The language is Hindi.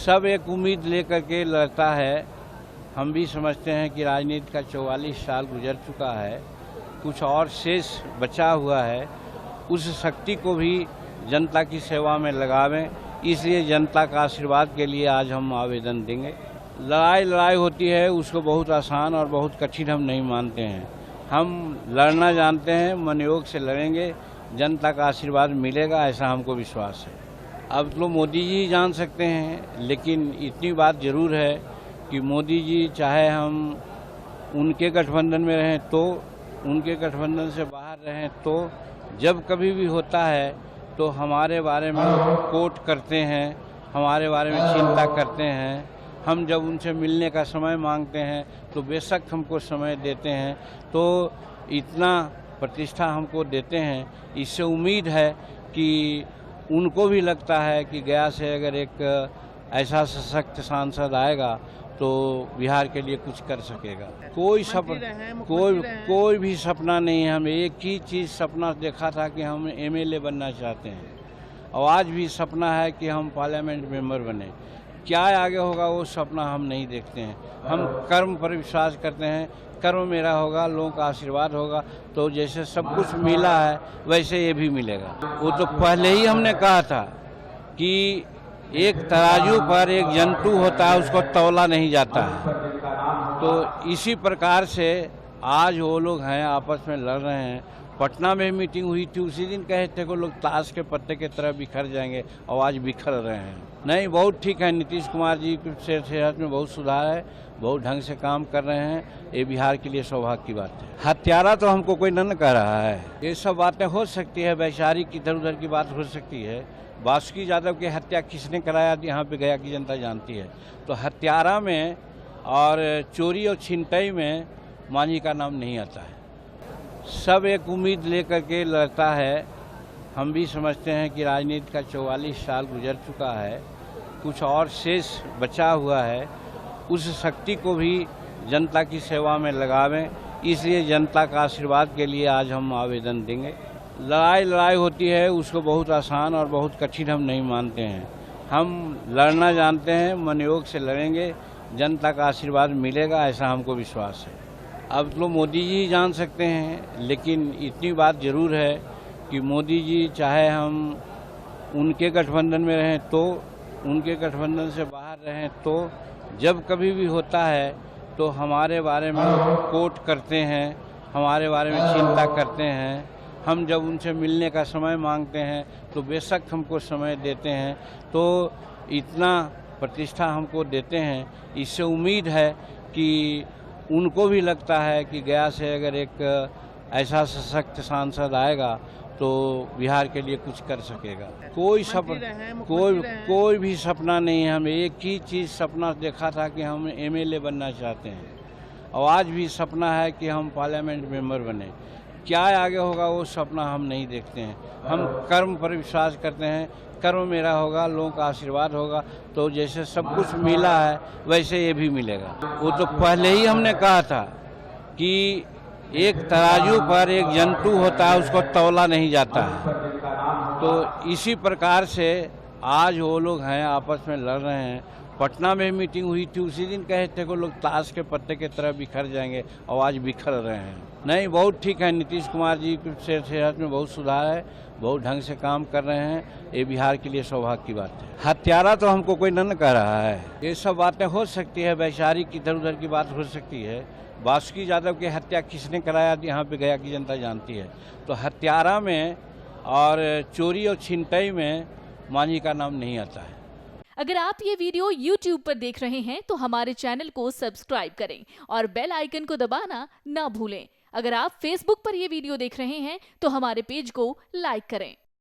सब एक उम्मीद लेकर के लड़ता है। हम भी समझते हैं कि राजनीति का 44 साल गुजर चुका है, कुछ और शेष बचा हुआ है। उस शक्ति को भी जनता की सेवा में लगावें, इसलिए जनता का आशीर्वाद के लिए आज हम आवेदन देंगे। लड़ाई होती है, उसको बहुत आसान और बहुत कठिन हम नहीं मानते हैं। हम लड़ना जानते हैं, मनयोग से लड़ेंगे, जनता का आशीर्वाद मिलेगा, ऐसा हमको विश्वास है। अब तो मोदी जी जान सकते हैं, लेकिन इतनी बात जरूर है कि मोदी जी चाहे हम उनके गठबंधन में रहें तो, उनके गठबंधन से बाहर रहें तो, जब कभी भी होता है तो हमारे बारे में कोट करते हैं, हमारे बारे में चिंता करते हैं। हम जब उनसे मिलने का समय मांगते हैं तो बेशक हमको समय देते हैं, तो इतना प्रतिष्ठा हमको देते हैं। इससे उम्मीद है कि उनको भी लगता है कि गया से अगर एक ऐसा सशक्त सांसद आएगा तो बिहार के लिए कुछ कर सकेगा। कोई भी सपना नहीं है। हम एक ही चीज़ सपना देखा था कि हम एमएलए बनना चाहते हैं, और आज भी सपना है कि हम पार्लियामेंट मेंबर बने। क्या आगे होगा वो सपना हम नहीं देखते हैं। हम कर्म पर विश्वास करते हैं, कर्म मेरा होगा, लोगों का आशीर्वाद होगा, तो जैसे सब कुछ मिला है वैसे ये भी मिलेगा। वो तो पहले ही हमने कहा था कि एक तराजू पर एक जंतु होता है, उसको तौला नहीं जाता है। तो इसी प्रकार से आज वो लोग हैं, आपस में लड़ रहे हैं। पटना में मीटिंग हुई थी, उसी दिन कहे थे कि लोग ताश के पत्ते की तरह बिखर जाएंगे, और आज बिखर रहे हैं। नहीं, बहुत ठीक है। नीतीश कुमार जी के सेहत में बहुत सुधार है, बहुत ढंग से काम कर रहे हैं। ये बिहार के लिए सौभाग्य की बात है। हत्यारा तो हमको कोई न कह रहा है। ये सब बातें हो सकती है, वैचारिक इधर उधर की बात हो सकती है। बासुकी यादव की हत्या किसने कराया, यहाँ पे गया की जनता जानती है। तो हत्यारा में और चोरी और छिनतई में मांझी का नाम नहीं आता है। सब एक उम्मीद लेकर के लड़ता है। हम भी समझते हैं कि राजनीति का 44 साल गुजर चुका है, कुछ और शेष बचा हुआ है। उस शक्ति को भी जनता की सेवा में लगावें, इसलिए जनता का आशीर्वाद के लिए आज हम आवेदन देंगे। लड़ाई होती है, उसको बहुत आसान और बहुत कठिन हम नहीं मानते हैं। हम लड़ना जानते हैं, मनयोग से लड़ेंगे, जनता का आशीर्वाद मिलेगा, ऐसा हमको विश्वास है। अब तो मोदी जी जान सकते हैं, लेकिन इतनी बात जरूर है कि मोदी जी चाहे हम उनके गठबंधन में रहें तो, उनके गठबंधन से बाहर रहें तो, जब कभी भी होता है तो हमारे बारे में कोट करते हैं, हमारे बारे में चिंता करते हैं। हम जब उनसे मिलने का समय मांगते हैं तो बेशक हमको समय देते हैं, तो इतना प्रतिष्ठा हमको देते हैं। इससे उम्मीद है कि उनको भी लगता है कि गया से अगर एक ऐसा सशक्त सांसद आएगा तो बिहार के लिए कुछ कर सकेगा। कोई भी सपना नहीं है। हम एक ही चीज़ सपना देखा था कि हम एमएलए बनना चाहते हैं, और आज भी सपना है कि हम पार्लियामेंट मेंबर बने। क्या आगे होगा वो सपना हम नहीं देखते हैं। हम कर्म पर विश्वास करते हैं, कर्म मेरा होगा, लोगों का आशीर्वाद होगा, तो जैसे सब कुछ मिला है वैसे ये भी मिलेगा। वो तो पहले ही हमने कहा था कि एक तराजू पर एक जंतु होता है, उसको तौला नहीं जाता है। तो इसी प्रकार से आज वो लोग हैं, आपस में लड़ रहे हैं। पटना में मीटिंग हुई थी, उसी दिन कहे थे कि लोग ताश के पत्ते की तरह बिखर जाएंगे, और आज बिखर रहे हैं। नहीं, बहुत ठीक है। नीतीश कुमार जी के सेहत में बहुत सुधार है, बहुत ढंग से काम कर रहे हैं। ये बिहार के लिए सौभाग्य की बात है। हत्यारा तो हमको कोई न कह रहा है। ये सब बातें हो सकती है, वैचारिक इधर उधर की बात हो सकती है। बासुकी यादव की हत्या किसने कराया, यहाँ पे गया की जनता जानती है। तो हत्यारा में और चोरी और छिनतई में मांझी का नाम नहीं आता है। अगर आप ये वीडियो YouTube पर देख रहे हैं तो हमारे चैनल को सब्सक्राइब करें और बेल आइकन को दबाना ना भूलें। अगर आप Facebook पर ये वीडियो देख रहे हैं तो हमारे पेज को लाइक करें।